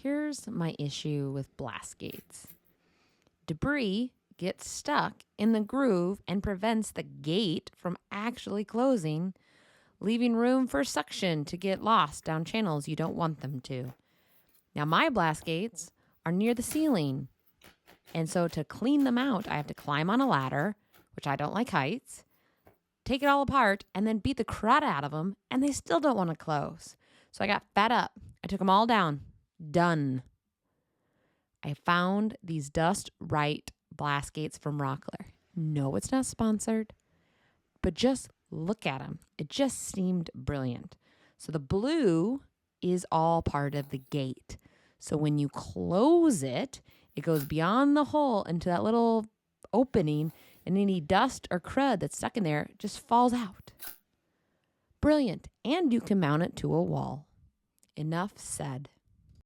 Here's my issue with blast gates. Debris gets stuck in the groove and prevents the gate from actually closing, leaving room for suction to get lost down channels you don't want them to. Now, my blast gates are near the ceiling, and so to clean them out, I have to climb on a ladder, which I don't like heights, take it all apart, and then beat the crud out of them, and they still don't want to close. So I got fed up. I took them all down. Done. I found these Dust Right blast gates from Rockler. No, it's not sponsored, but just look at them. It just seemed brilliant. So the blue is all part of the gate. So when you close it, it goes beyond the hole into that little opening, and any dust or crud that's stuck in there just falls out. Brilliant. And you can mount it to a wall. Enough said.